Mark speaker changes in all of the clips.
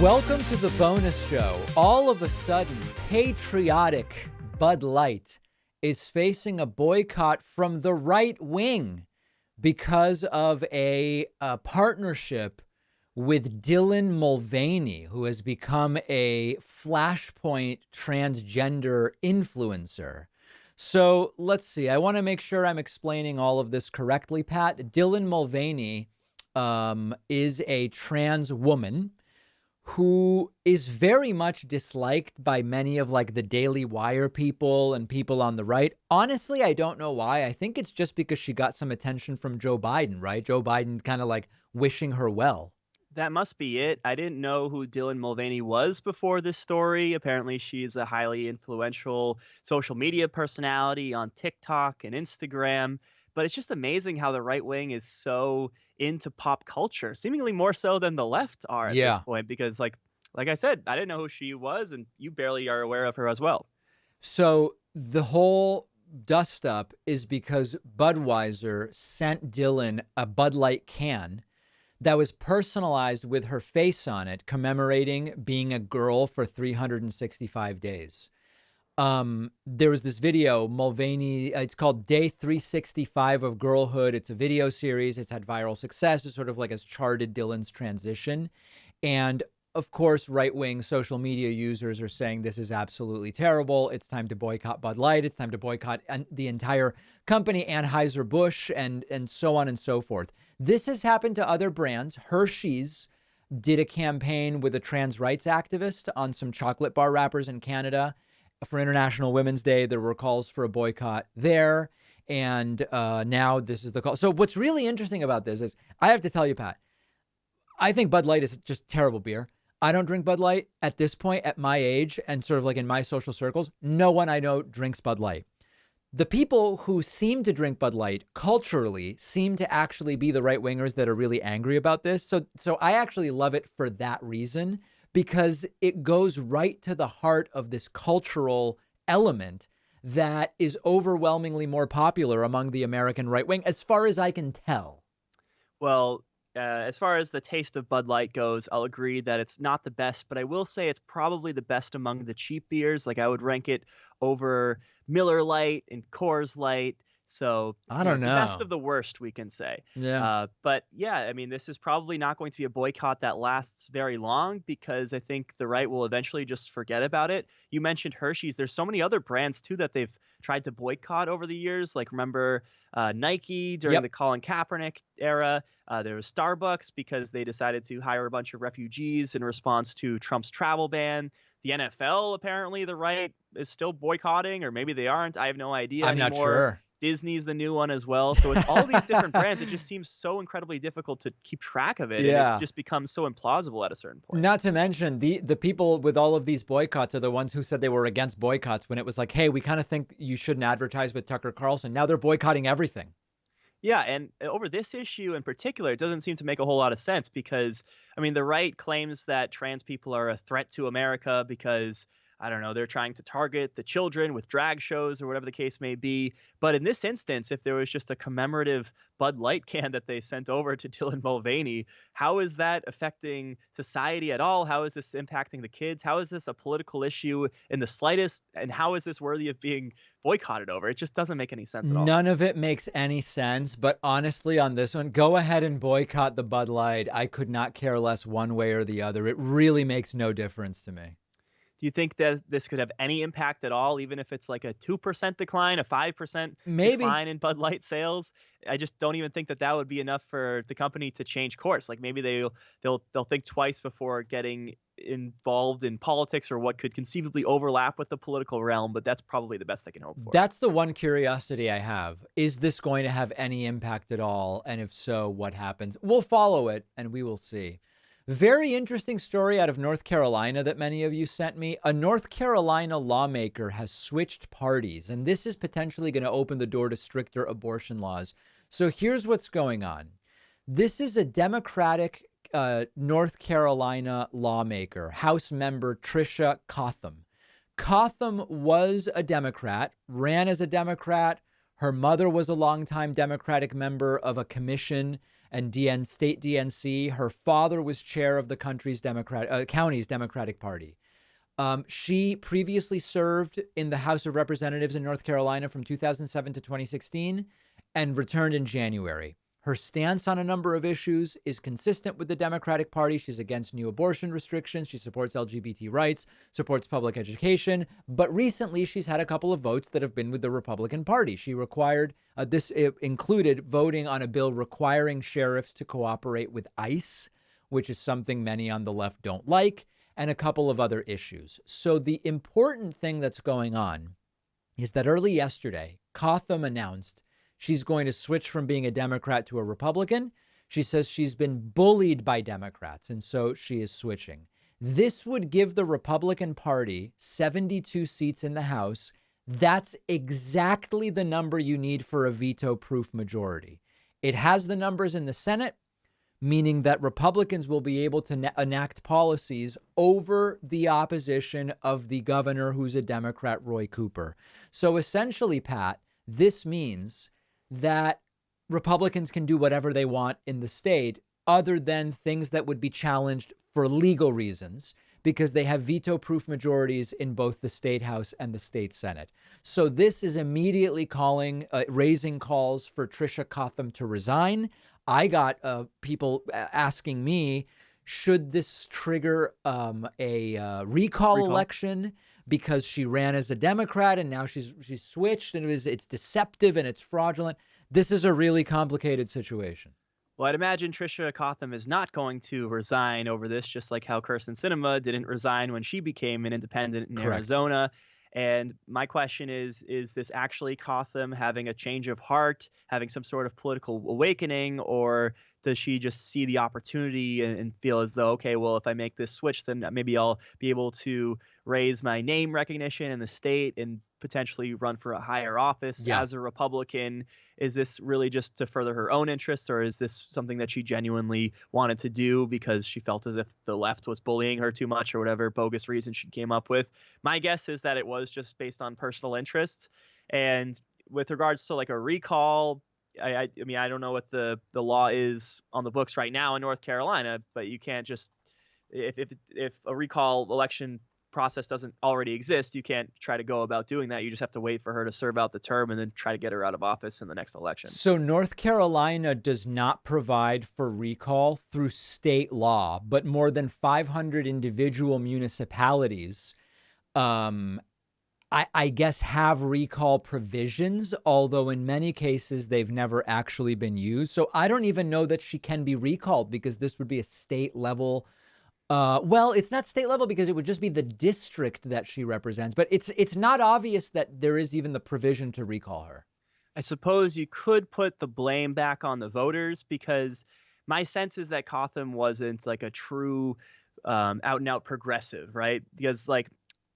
Speaker 1: Welcome to the bonus show. All of a sudden, patriotic Bud Light is facing a boycott from the right wing because of a partnership with Dylan Mulvaney, who has become a Flashpoint transgender influencer. So let's see. I want to make sure I'm explaining all of this correctly, Pat. Dylan Mulvaney is a trans woman who is very much disliked by many of like the Daily Wire people and people on the right. Honestly, I don't know why. I think it's just because she got some attention from Joe Biden, right? Joe Biden kind of like wishing her well.
Speaker 2: That must be it. I didn't know who Dylan Mulvaney was before this story. Apparently, she's a highly influential social media personality on TikTok and Instagram. But it's just amazing how the right wing is so into pop culture, seemingly more so than the left are at this
Speaker 1: Yeah.
Speaker 2: point. Because, like I said, I didn't know who she was, and you barely are aware of her as well.
Speaker 1: So the whole dust up is because Budweiser sent Dylan a Bud Light can that was personalized with her face on it, commemorating being a girl for 365 days. There was this video, Mulvaney, it's called Day 365 of Girlhood. It's a video series. It's had viral success. It sort of like has charted Dylan's transition. And of course, right-wing social media users are saying this is absolutely terrible. It's time to boycott Bud Light. It's time to boycott the entire company, Anheuser-Busch, and so on and so forth. This has happened to other brands. Hershey's did a campaign with a trans rights activist on some chocolate bar wrappers in Canada. For International Women's Day, there were calls for a boycott there. And now this is the call. So what's really interesting about this is, I have to tell you, Pat, I think Bud Light is just terrible beer. I don't drink Bud Light at this point, at my age, and sort of like in my social circles. No one I know drinks Bud Light. The people who seem to drink Bud Light culturally seem to actually be the right wingers that are really angry about this. So I actually love it for that reason, because it goes right to the heart of this cultural element that is overwhelmingly more popular among the American right wing, as far as I can tell.
Speaker 2: Well, as far as the taste of Bud Light goes, I'll agree that it's not the best, but I will say it's probably the best among the cheap beers. Like, I would rank it over Miller Lite and Coors Light. So,
Speaker 1: I don't
Speaker 2: the best
Speaker 1: know.
Speaker 2: of the worst, we can say.
Speaker 1: Yeah.
Speaker 2: But yeah, I mean, this is probably not going to be a boycott that lasts very long, because I think the right will eventually just forget about it. You mentioned Hershey's. There's so many other brands too that they've tried to boycott over the years. Like, remember Nike during
Speaker 1: Yep.
Speaker 2: the Colin Kaepernick era. There was Starbucks because they decided to hire a bunch of refugees in response to Trump's travel ban. The NFL, apparently, the right is still boycotting, or maybe they aren't. I have no idea
Speaker 1: I'm not
Speaker 2: anymore.
Speaker 1: sure.
Speaker 2: Disney's the new one as well. So it's all these different brands. It just seems so incredibly difficult to keep track of it. And
Speaker 1: Yeah.
Speaker 2: it just becomes so implausible at a certain point.
Speaker 1: Not to mention the people with all of these boycotts are the ones who said they were against boycotts when it was like, hey, we kind of think you shouldn't advertise with Tucker Carlson. Now they're boycotting everything.
Speaker 2: Yeah, and over this issue in particular, it doesn't seem to make a whole lot of sense because, I mean, the right claims that trans people are a threat to America because, I don't know, they're trying to target the children with drag shows or whatever the case may be. But in this instance, if there was just a commemorative Bud Light can that they sent over to Dylan Mulvaney, how is that affecting society at all? How is this impacting the kids? How is this a political issue in the slightest? And how is this worthy of being boycotted over? It just doesn't make any sense at all.
Speaker 1: None of it makes any sense. But honestly, on this one, go ahead and boycott the Bud Light. I could not care less one way or the other. It really makes no difference to me.
Speaker 2: Do you think that this could have any impact at all, even if it's like a 2% decline, a 5%
Speaker 1: Maybe.
Speaker 2: decline in Bud Light sales? I just don't even think that that would be enough for the company to change course. Like, maybe they'll think twice before getting involved in politics or what could conceivably overlap with the political realm, but that's probably the best they can hope for.
Speaker 1: That's the one curiosity I have. Is this going to have any impact at all? And if so, what happens? We'll follow it and we will see. Very interesting story out of North Carolina that many of you sent me. A North Carolina lawmaker has switched parties, and this is potentially going to open the door to stricter abortion laws. So here's what's going on. This is a Democratic North Carolina lawmaker, House member Tricia Cotham. Cotham was a Democrat, ran as a Democrat. Her mother was a longtime Democratic member of a commission and state DNC. Her father was chair of the county's Democratic Party. She previously served in the House of Representatives in North Carolina from 2007 to 2016 and returned in January. Her stance on a number of issues is consistent with the Democratic Party. She's against new abortion restrictions. She supports LGBT rights, supports public education. But recently, she's had a couple of votes that have been with the Republican Party. She required this included voting on a bill requiring sheriffs to cooperate with ICE, which is something many on the left don't like, and a couple of other issues. So the important thing that's going on is that early yesterday, Cotham announced she's going to switch from being a Democrat to a Republican. She says she's been bullied by Democrats, and so she is switching. This would give the Republican Party 72 seats in the House. That's exactly the number you need for a veto-proof majority. It has the numbers in the Senate, meaning that Republicans will be able to enact policies over the opposition of the governor, who's a Democrat, Roy Cooper. So essentially, Pat, this means that Republicans can do whatever they want in the state other than things that would be challenged for legal reasons, because they have veto-proof majorities in both the state House and the state Senate. So this is immediately raising calls for Tricia Cotham to resign. I got people asking me, should this trigger a recall election because she ran as a Democrat and now she's switched and it's deceptive and it's fraudulent? This is a really complicated situation.
Speaker 2: Well, I'd imagine Tricia Cotham is not going to resign over this, just like how Kirsten Sinema didn't resign when she became an independent in
Speaker 1: Correct.
Speaker 2: Arizona. And my question is this actually Cotham having a change of heart, having some sort of political awakening, or does she just see the opportunity and feel as though, okay, well, if I make this switch, then maybe I'll be able to raise my name recognition in the state and potentially run for a higher office as a Republican? Is this really just to further her own interests, or is this something that she genuinely wanted to do because she felt as if the left was bullying her too much or whatever bogus reason she came up with? My guess is that it was just based on personal interests. And with regards to like a recall, I mean, I don't know what the law is on the books right now in North Carolina, but you can't just, if a recall election process doesn't already exist, you can't try to go about doing that. You just have to wait for her to serve out the term and then try to get her out of office in the next election.
Speaker 1: So North Carolina does not provide for recall through state law, but more than 500 individual municipalities, I guess, have recall provisions, although in many cases they've never actually been used. So I don't even know that she can be recalled because this would be a state level. Well, it's not state level because it would just be the district that she represents, but it's not obvious that there is even the provision to recall her.
Speaker 2: I suppose you could put the blame back on the voters, because my sense is that Cotham wasn't like a true out and out progressive, right? Because like,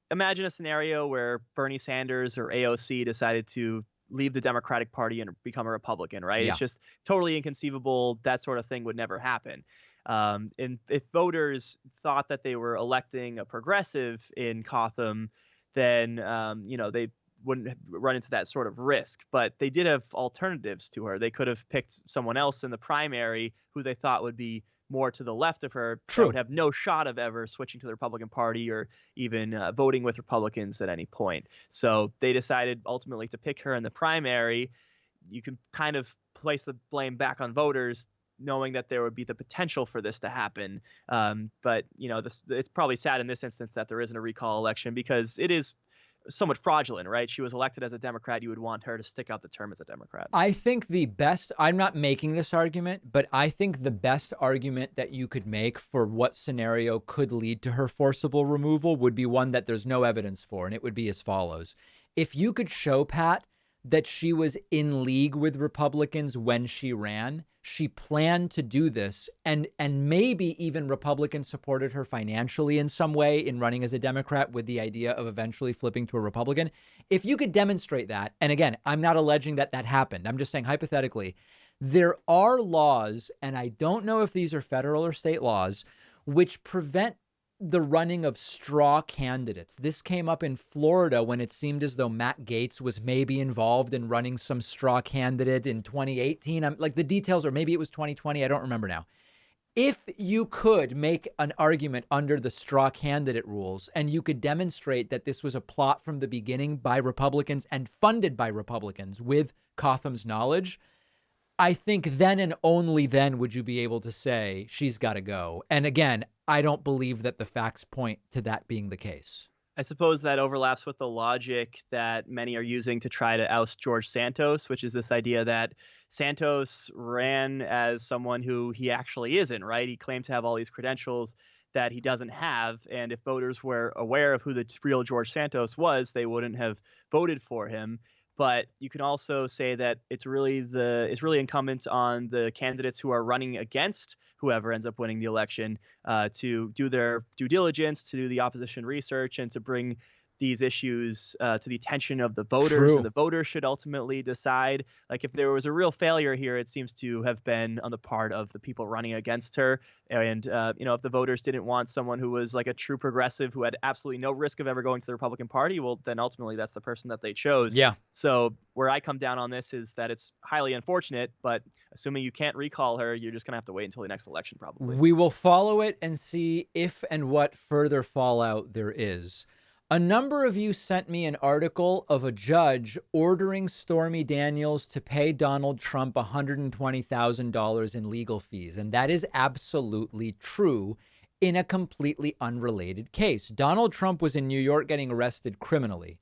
Speaker 2: imagine a scenario where Bernie Sanders or AOC decided to leave the Democratic Party and become a Republican, right?
Speaker 1: Yeah.
Speaker 2: It's just totally inconceivable. That sort of thing would never happen. And if voters thought that they were electing a progressive in Cotham, then, they wouldn't run into that sort of risk. But they did have alternatives to her. They could have picked someone else in the primary who they thought would be more to the left of her.
Speaker 1: True.
Speaker 2: That would have no shot of ever switching to the Republican Party or even voting with Republicans at any point. So they decided ultimately to pick her in the primary. You can kind of place the blame back on voters, knowing that there would be the potential for this to happen. But, it's probably sad in this instance that there isn't a recall election, because it is somewhat fraudulent, right? She was elected as a Democrat. You would want her to stick out the term as a Democrat.
Speaker 1: I think I'm not making this argument, but I think the best argument that you could make for what scenario could lead to her forcible removal would be one that there's no evidence for, and it would be as follows. If you could show, Pat, that she was in league with Republicans when she ran, she planned to do this, and maybe even Republicans supported her financially in some way in running as a Democrat with the idea of eventually flipping to a Republican. If you could demonstrate that, and again, I'm not alleging that happened. I'm just saying hypothetically, there are laws, and I don't know if these are federal or state laws, which prevent the running of straw candidates. This came up in Florida when it seemed as though Matt Gaetz was maybe involved in running some straw candidate in 2018. I'm like the details, or maybe it was 2020. I don't remember now. If you could make an argument under the straw candidate rules and you could demonstrate that this was a plot from the beginning by Republicans and funded by Republicans with Cotham's knowledge, I think then and only then would you be able to say she's got to go. And again, I don't believe that the facts point to that being the case.
Speaker 2: I suppose that overlaps with the logic that many are using to try to oust George Santos, which is this idea that Santos ran as someone who he actually isn't, right? He claimed to have all these credentials that he doesn't have. And if voters were aware of who the real George Santos was, they wouldn't have voted for him. But you can also say that it's really incumbent on the candidates who are running against whoever ends up winning the election to do their due diligence, to do the opposition research, and to bring these issues to the attention of the voters.
Speaker 1: True.
Speaker 2: And the voters should ultimately decide. Like, if there was a real failure here, it seems to have been on the part of the people running against her. And, if the voters didn't want someone who was like a true progressive who had absolutely no risk of ever going to the Republican Party, well, then ultimately that's the person that they chose.
Speaker 1: Yeah.
Speaker 2: So where I come down on this is that it's highly unfortunate, but assuming you can't recall her, you're just going to have to wait until the next election, probably.
Speaker 1: We will follow it and see if and what further fallout there is. A number of you sent me an article of a judge ordering Stormy Daniels to pay Donald Trump $120,000 in legal fees. And that is absolutely true in a completely unrelated case. Donald Trump was in New York getting arrested criminally.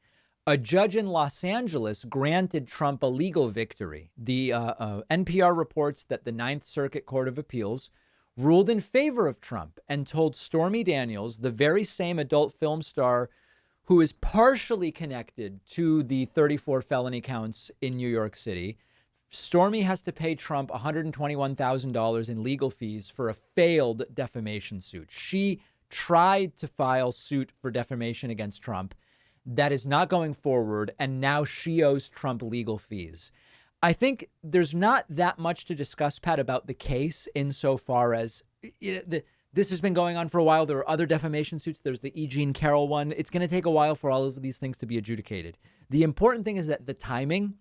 Speaker 1: A judge in Los Angeles granted Trump a legal victory. The NPR reports that the Ninth Circuit Court of Appeals ruled in favor of Trump and told Stormy Daniels, the very same adult film star who is partially connected to the 34 felony counts in New York City, Stormy has to pay Trump $121,000 in legal fees for a failed defamation suit. She tried to file suit for defamation against Trump. That is not going forward, and now she owes Trump legal fees. I think there's not that much to discuss, Pat, about the case insofar as this has been going on for a while. There are other defamation suits. There's the E. Jean Carroll one. It's going to take a while for all of these things to be adjudicated. The important thing is that the timing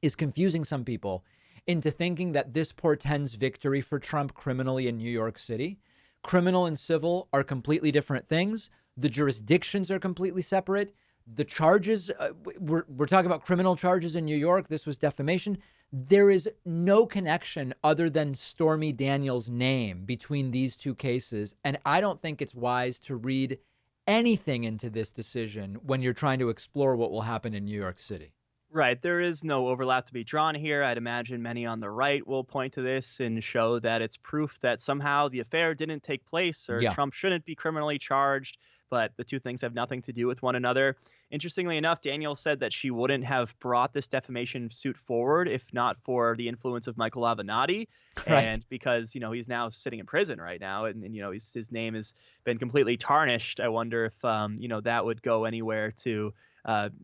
Speaker 1: is confusing some people into thinking that this portends victory for Trump criminally in New York City. Criminal and civil are completely different things. The jurisdictions are completely separate. The charges, we're talking about criminal charges in New York. This was defamation. There is no connection other than Stormy Daniels' name between these two cases. And I don't think it's wise to read anything into this decision when you're trying to explore what will happen in New York City.
Speaker 2: Right. There is no overlap to be drawn here. I'd imagine many on the right will point to this and show that it's proof that somehow the affair didn't take place or Trump shouldn't be criminally charged. But the two things have nothing to do with one another. Interestingly enough, Daniels said that she wouldn't have brought this defamation suit forward if not for the influence of Michael Avenatti.
Speaker 1: Right.
Speaker 2: And because, he's now sitting in prison right now and his name has been completely tarnished. I wonder if, that would go anywhere to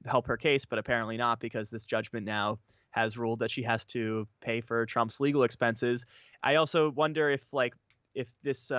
Speaker 2: help her case, but apparently not, because this judgment now has ruled that she has to pay for Trump's legal expenses. I also wonder if this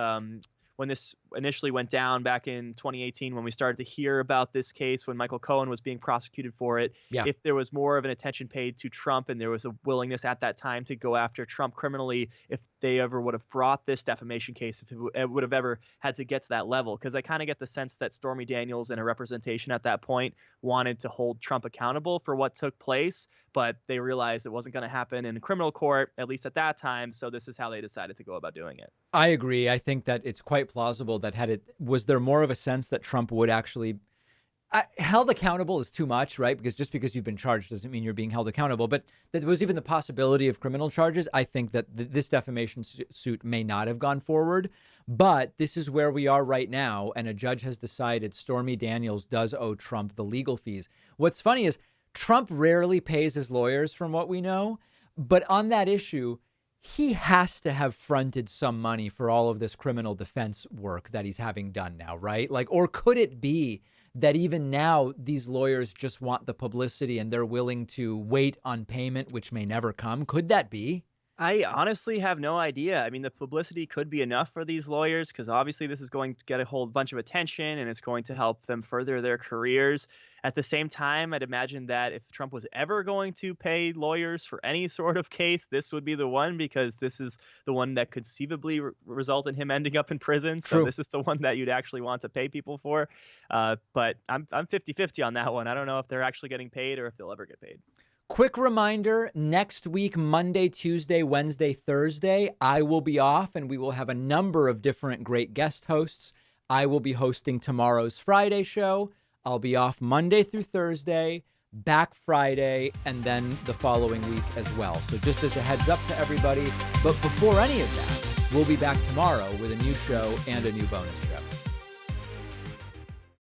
Speaker 2: when this initially went down back in 2018, when we started to hear about this case, when Michael Cohen was being prosecuted for it, if there was more of an attention paid to Trump and there was a willingness at that time to go after Trump criminally, if they ever would have brought this defamation case, if it would have ever had to get to that level. Because I kind of get the sense that Stormy Daniels and her representation at that point wanted to hold Trump accountable for what took place, but they realized it wasn't going to happen in criminal court, at least at that time. So this is how they decided to go about doing it.
Speaker 1: I agree. I think that it's quite plausible that was there more of a sense that Trump would actually held accountable is too much, right? Because just because you've been charged doesn't mean you're being held accountable. But that there was even the possibility of criminal charges. I think that this defamation suit may not have gone forward. But this is where we are right now. And a judge has decided Stormy Daniels does owe Trump the legal fees. What's funny is Trump rarely pays his lawyers, from what we know. But on that issue, he has to have fronted some money for all of this criminal defense work that he's having done now, right? Or could it be that even now these lawyers just want the publicity and they're willing to wait on payment, which may never come? Could that be?
Speaker 2: I honestly have no idea. I mean, the publicity could be enough for these lawyers because obviously this is going to get a whole bunch of attention and it's going to help them further their careers. At the same time, I'd imagine that if Trump was ever going to pay lawyers for any sort of case, this would be the one because this is the one that conceivably result in him ending up in prison. So
Speaker 1: True.
Speaker 2: this is the one that you'd actually want to pay people for. But I'm 50-50 on that one. I don't know if they're actually getting paid or if they'll ever get paid.
Speaker 1: Quick reminder, next week, Monday, Tuesday, Wednesday, Thursday, I will be off and we will have a number of different great guest hosts. I will be hosting tomorrow's Friday show. I'll be off Monday through Thursday, back Friday, and then the following week as well. So just as a heads up to everybody. But before any of that, we'll be back tomorrow with a new show and a new bonus show.